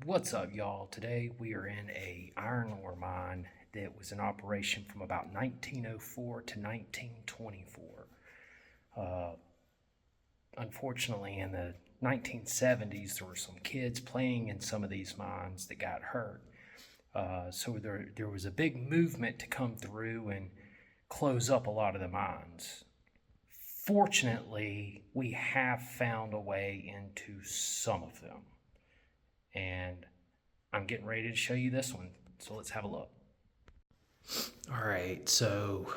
What's up, y'all? Today we are in a iron ore mine that was in operation from about 1904 to 1924. Unfortunately, in the 1970s, there were some kids playing in some of these mines that got hurt. So there was a big movement to come through and close up a lot of the mines. Fortunately, we have found a way into some of them. And I'm getting ready to show you this one. So let's have a look. All right, so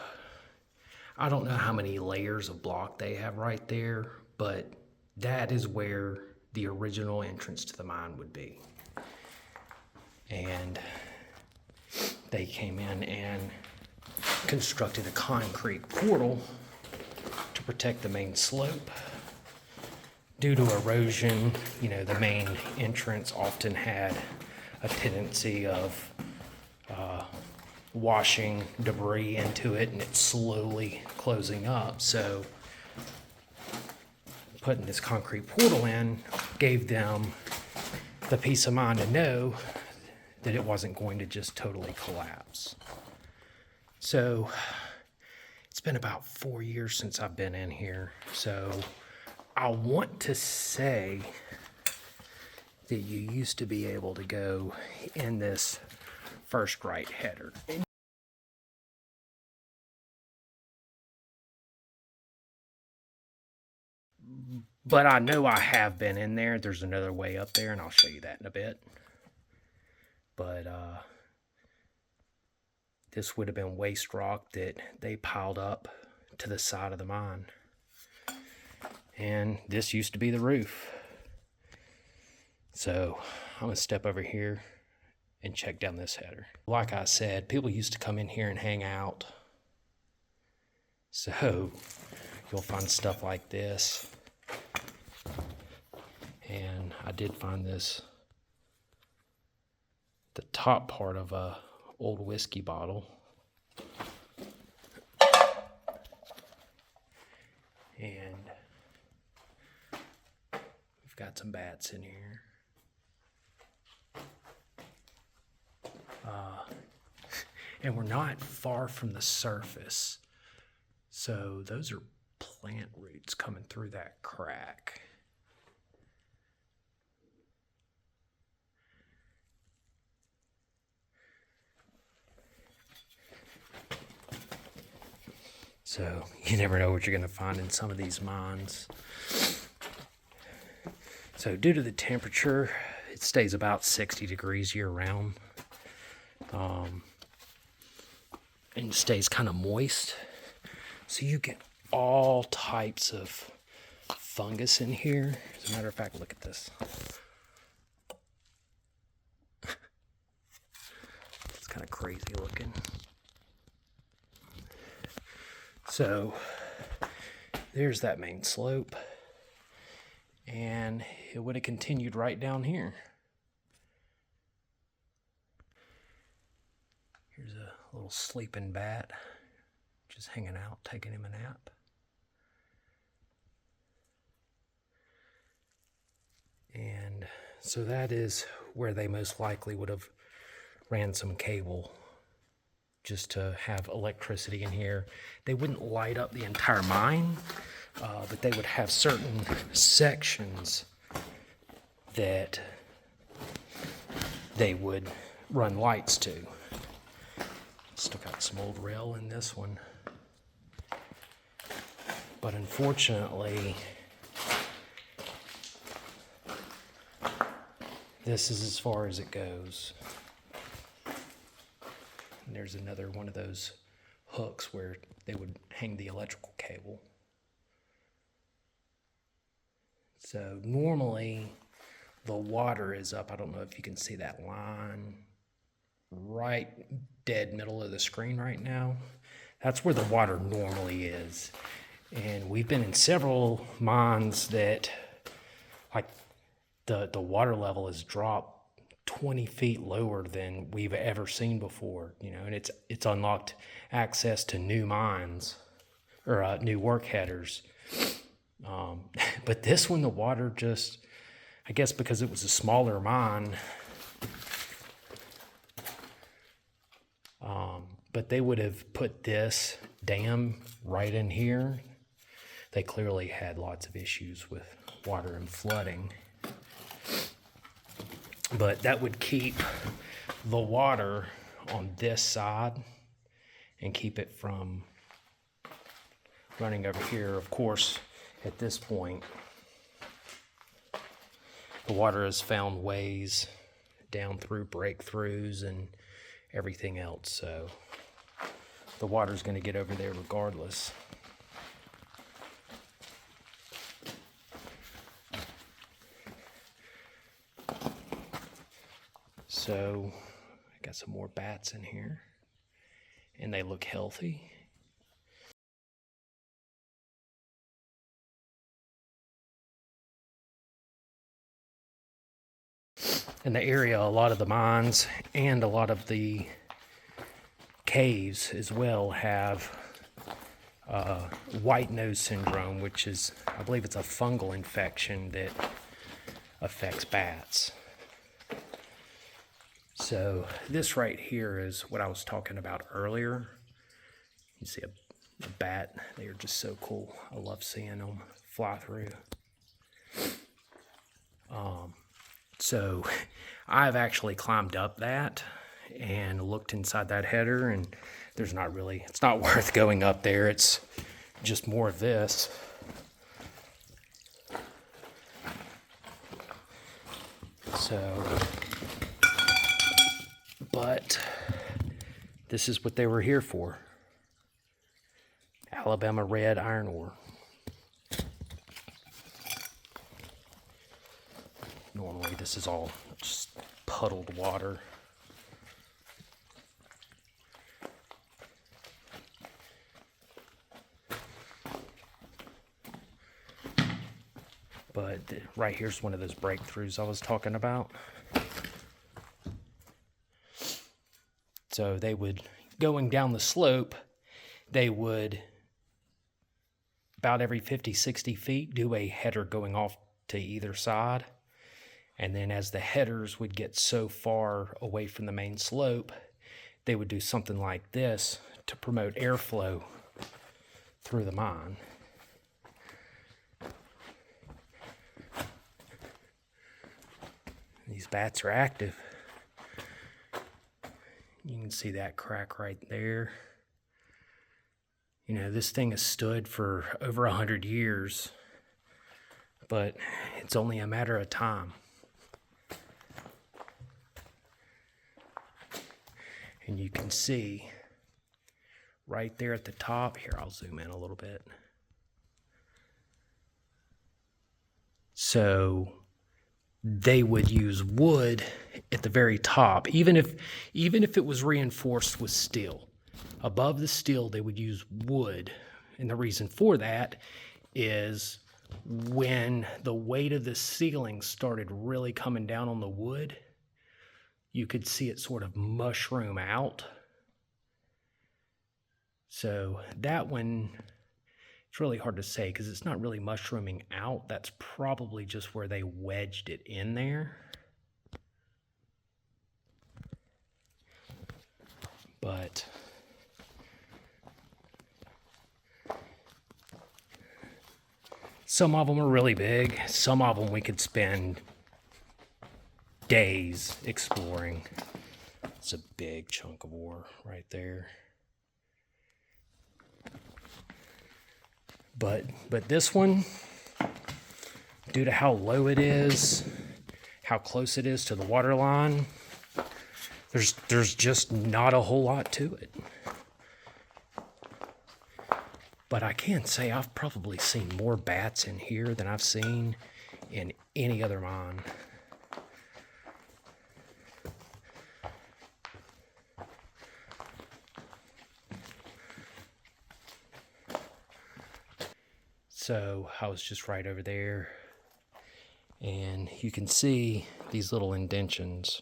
I don't know how many layers of block they have right there, but that is where the original entrance to the mine would be. And they came in and constructed a concrete portal to protect the main slope. Due to erosion, the main entrance often had a tendency of washing debris into it, and it's slowly closing up. So putting this concrete portal in gave them the peace of mind to know that it wasn't going to just totally collapse. So it's been about 4 years since I've been in here. So I want to say that you used to be able to go in this first right header. But I know I have been in there. There's another way up there, and I'll show you that in a bit. But this would have been waste rock that they piled up to the side of the mine. And this used to be the roof. So I'm gonna step over here and check down this header. Like I said, people used to come in here and hang out. So you'll find stuff like this. And I did find this, the top part of a old whiskey bottle. And we've got some bats in here. And we're not far from the surface. So those are plant roots coming through that crack. So you never know what you're going to find in some of these mines. So due to the temperature, it stays about 60 degrees year round. And stays kind of moist. So you get all types of fungus in here. As a matter of fact, look at this. It's kind of crazy looking. So there's that main slope, and it would have continued right down here. Here's a little sleeping bat, just hanging out, taking him a nap. And so that is where they most likely would have ran some cable just to have electricity in here. They wouldn't light up the entire mine, but they would have certain sections that they would run lights to. Still got some old rail in this one. But unfortunately, this is as far as it goes. And there's another one of those hooks where they would hang the electrical cable. So normally the water is up. I don't know if you can see that line right dead middle of the screen right now. That's where the water normally is. And we've been in several mines that, like, the water level has dropped 20 feet lower than we've ever seen before, and it's unlocked access to new mines or new work headers. But this one, the water just, I guess because it was a smaller mine, but they would have put this dam right in here. They clearly had lots of issues with water and flooding. But that would keep the water on this side and keep it from running over here. Of course, at this point, the water has found ways down through breakthroughs and everything else, so the water's going to get over there regardless. So I got some more bats in here, and they look healthy. In the area, a lot of the mines and a lot of the caves as well have white nose syndrome, which is, I believe it's a fungal infection that affects bats. So this right here is what I was talking about earlier. You see a bat, they are just so cool. I love seeing them fly through. So I've actually climbed up that and looked inside that header, and there's not really, it's not worth going up there. It's just more of this. So, but this is what they were here for. Alabama red iron ore. Normally this is all just puddled water. But right here's one of those breakthroughs I was talking about. So they would, going down the slope, they would, about every 50, 60 feet, do a header going off to either side. And then as the headers would get so far away from the main slope, they would do something like this to promote airflow through the mine. These bats are active. You can see that crack right there. You know, this thing has stood for over 100 years, but it's only a matter of time. And you can see right there at the top, here I'll zoom in a little bit. So they would use wood at the very top, even if it was reinforced with steel. Above the steel, they would use wood. And the reason for that is when the weight of the ceiling started really coming down on the wood, you could see it sort of mushroom out. So that one, it's really hard to say because it's not really mushrooming out. That's probably just where they wedged it in there. But some of them are really big. Some of them we could spend days exploring. It's a big chunk of ore right there. But this one, due to how low it is, how close it is to the water line, there's just not a whole lot to it. But I can say I've probably seen more bats in here than I've seen in any other mine. So I was just right over there, and you can see these little indentions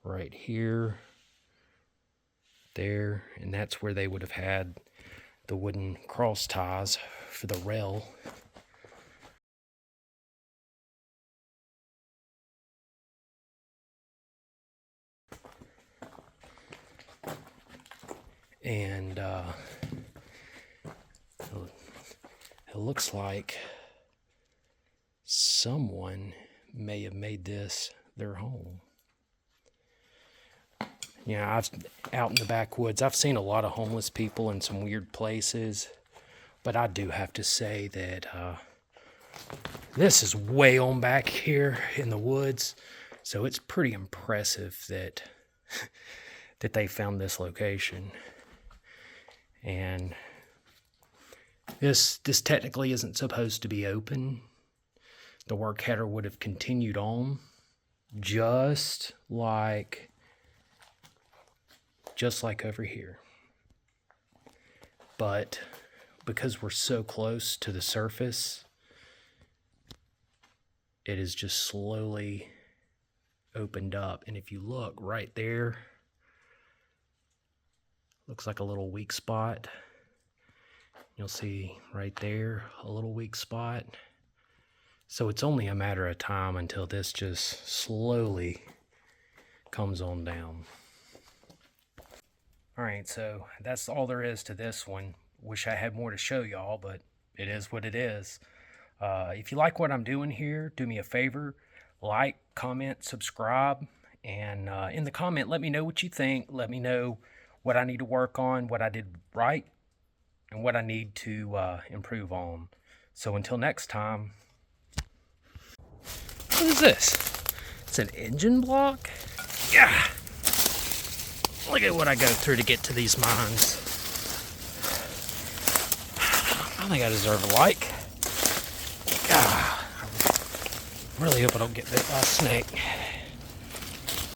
right here, there, and that's where they would have had the wooden cross ties for the rail. And it looks like someone may have made this their home. You know, out in the backwoods, I've seen a lot of homeless people in some weird places, but I do have to say that this is way on back here in the woods, so it's pretty impressive that that they found this location. And this technically isn't supposed to be open. The work header would have continued on just like over here. But because we're so close to the surface, it is just slowly opened up. And if you look right there, looks like a little weak spot. You'll see right there a little weak spot. So it's only a matter of time until this just slowly comes on down. All right, so that's all there is to this one. Wish I had more to show y'all, but it is what it is. If you like what I'm doing here, do me a favor, like, comment, subscribe, and in the comment, let me know what you think. Let me know what I need to work on, what I did right, and what I need to improve on. So until next time. What is this? It's an engine block? Yeah. Look at what I go through to get to these mines. I think I deserve a like. God, I really hope I don't get bit by a snake.